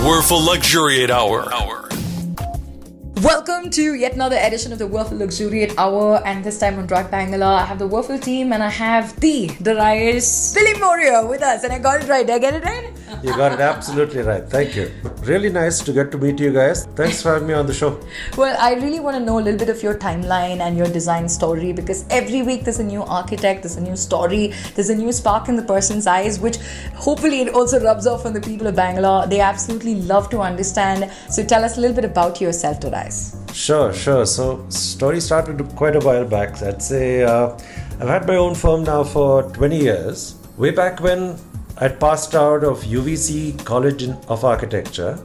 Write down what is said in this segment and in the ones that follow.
Wurfel Luxuriate Hour. Welcome to yet another edition of the Wurfel Luxuriate Hour, and this time on Drive Bangalore, I have the Wurfel team and I have the Darius Billimoria with us, and I got it right. Did I get it right? You got it absolutely right. Thank you. Really nice to get to meet you guys. Thanks for having me on the show. Well, I really want to know a little bit of your timeline and your design story, because every week there's a new architect, there's a new story, there's a new spark in the person's eyes, which hopefully it also rubs off on the people of Bangalore. They absolutely love to understand. So tell us a little bit about yourself, Darius. Sure. So, story started quite a while back. I'd say I've had my own firm now for 20 years. Way back when I'd passed out of UVC College of Architecture,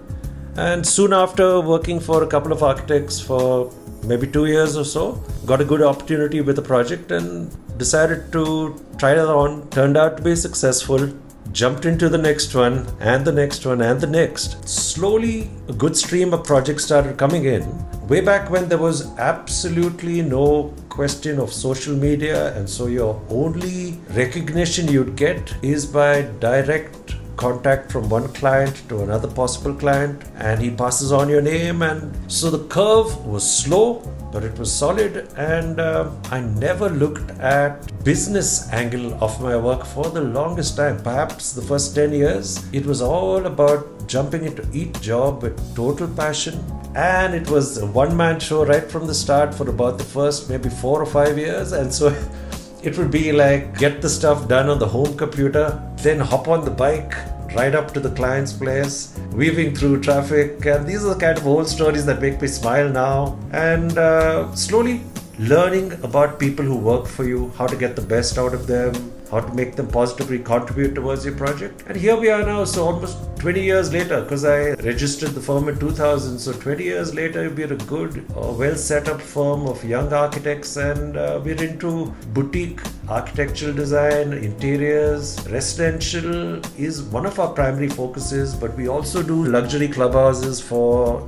and soon after working for a couple of architects for maybe 2 years or so, got a good opportunity with a project and decided to try it on. Turned out to be successful. Jumped into the next one and the next one and the next. Slowly, a good stream of projects started coming in. Way back when there was absolutely no question of social media, and so your only recognition you'd get is by direct contact from one client to another possible client, and he passes on your name. And so the curve was slow, but it was solid, and I never looked at business angle of my work for the longest time. Perhaps the first 10 years, it was all about jumping into each job with total passion, and it was a one-man show right from the start for about the first maybe 4 or 5 years. And so it would be like get the stuff done on the home computer, then hop on the bike, right up to the client's place, weaving through traffic. And these are the kind of old stories that make me smile now. And slowly learning about people who work for you, how to get the best out of them, how to make them positively contribute towards your project. And here we are now, so almost 20 years later, because I registered the firm in 2000. So 20 years later, we're a good, well set up firm of young architects, and we're into boutique architectural design, interiors. Residential is one of our primary focuses, but we also do luxury clubhouses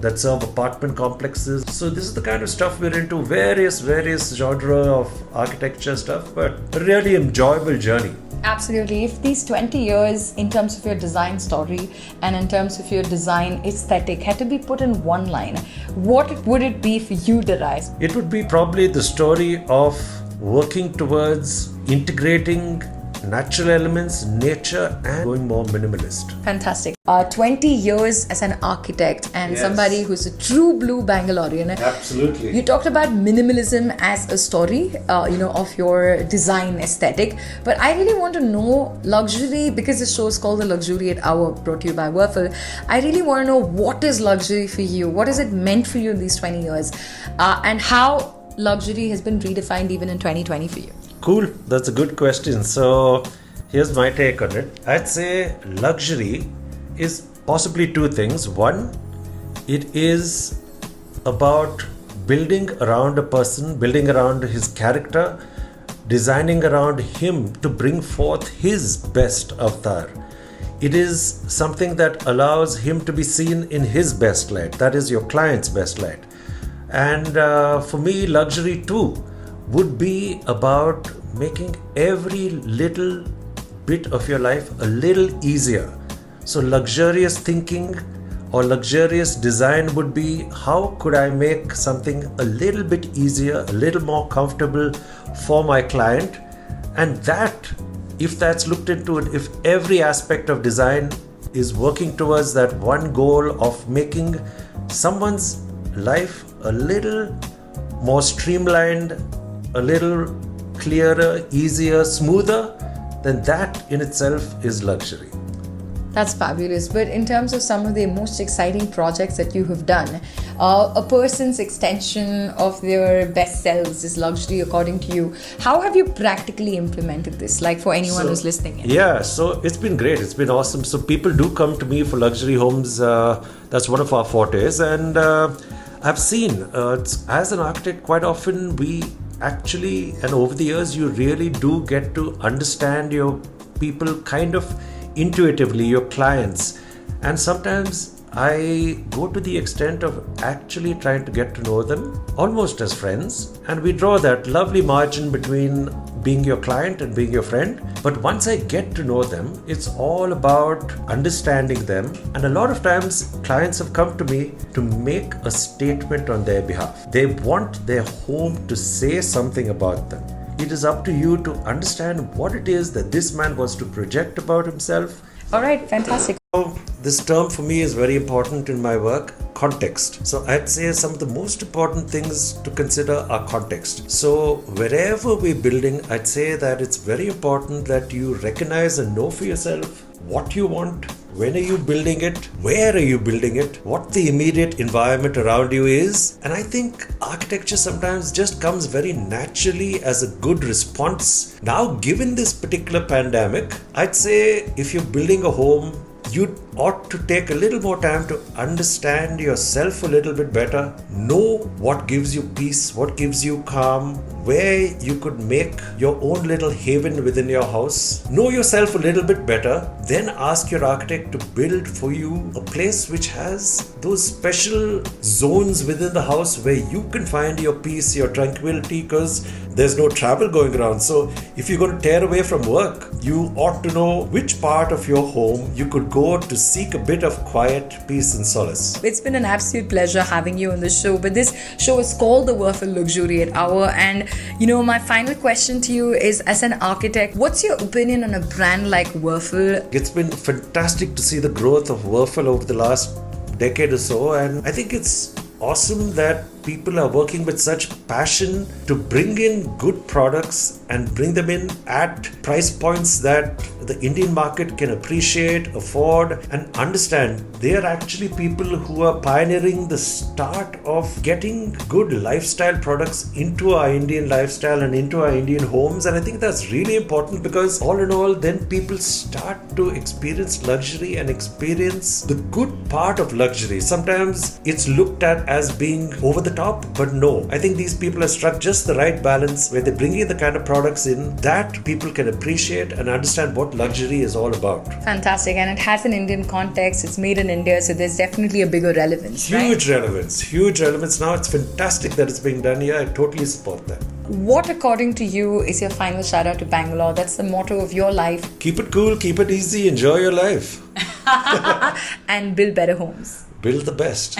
that serve apartment complexes. So this is the kind of stuff we're into, various genre of architecture stuff, but a really enjoyable journey. Absolutely. If these 20 years in terms of your design story and in terms of your design aesthetic had to be put in one line, what would it be for you, Darius? It would be probably the story of working towards integrating natural elements, nature, and going more minimalist. Fantastic. 20 years as an architect and somebody who's a true blue Bangalorean. Absolutely. You talked about minimalism as a story, of your design aesthetic. But I really want to know luxury, because this show is called the Luxuriate Hour, brought to you by Wurfel. I really want to know, what is luxury for you? What has it meant for you in these 20 years? And how luxury has been redefined even in 2020 for you? Cool. That's a good question. So here's my take on it. I'd say luxury is possibly two things. One, it is about building around a person, building around his character, designing around him to bring forth his best avatar. It is something that allows him to be seen in his best light. That is your client's best light. And for me, luxury too would be about making every little bit of your life a little easier. So luxurious thinking or luxurious design would be, how could I make something a little bit easier, a little more comfortable for my client? And that, if that's looked into it, if every aspect of design is working towards that one goal of making someone's life a little more streamlined, a little clearer, easier, smoother, then that in itself is luxury. That's fabulous. But in terms of some of the most exciting projects that you have done, a person's extension of their best selves is luxury according to you. How have you practically implemented this, like for anyone who's listening in? Yeah, so it's been great. It's been awesome. So people do come to me for luxury homes. That's one of our fortes. And I've seen, as an architect, quite often we actually, and over the years, you really do get to understand your people kind of intuitively, your clients. And sometimes I go to the extent of actually trying to get to know them almost as friends, and we draw that lovely margin between being your client and being your friend. But once I get to know them, it's all about understanding them. And a lot of times clients have come to me to make a statement on their behalf. They want their home to say something about them. It is up to you to understand what it is that this man wants to project about himself. All right, fantastic. So this term for me is very important in my work, context. So I'd say some of the most important things to consider are context. So wherever we're building, I'd say that it's very important that you recognize and know for yourself what you want, when are you building it, where are you building it, what the immediate environment around you is. And I think architecture sometimes just comes very naturally as a good response. Now, given this particular pandemic, I'd say if you're building a home, you ought to take a little more time to understand yourself a little bit better, know what gives you peace, what gives you calm, where you could make your own little haven within your house. Know yourself a little bit better, then ask your architect to build for you a place which has those special zones within the house where you can find your peace, your tranquility, because there's no travel going around. So if you're going to tear away from work, you ought to know which part of your home you could go to seek a bit of quiet, peace and solace. It's been an absolute pleasure having you on the show. But this show is called the Wurfel Luxuriate Hour. And, my final question to you is, as an architect, what's your opinion on a brand like Wurfel? It's been fantastic to see the growth of Wurfel over the last decade or so. And I think it's awesome that people are working with such passion to bring in good products and bring them in at price points that the Indian market can appreciate, afford and understand. They are actually people who are pioneering the start of getting good lifestyle products into our Indian lifestyle and into our Indian homes. And I think that's really important, because all in all, then people start to experience luxury and experience the good part of luxury. Sometimes it's looked at as being over the top, but no, I think these people have struck just the right balance where they're bringing the kind of products in that people can appreciate and understand what luxury is all about. Fantastic. And it has an Indian context, it's made in India, so there's definitely a bigger relevance. Huge relevance. Now it's fantastic that it's being done here. I totally support that. What, according to you, is your final shout out to Bangalore? That's the motto of your life. Keep it cool, keep it easy, enjoy your life. And build better homes. Build the best.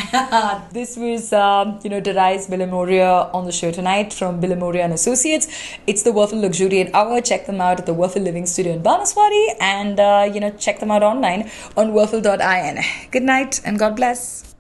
This was, Darius Billimoria on the show tonight from Billimoria Associates. It's the Wurfel Luxuriate Hour. Check them out at the Wurfel Living Studio in Bhubaneshwar, and check them out online on wurfel.in. Good night and God bless.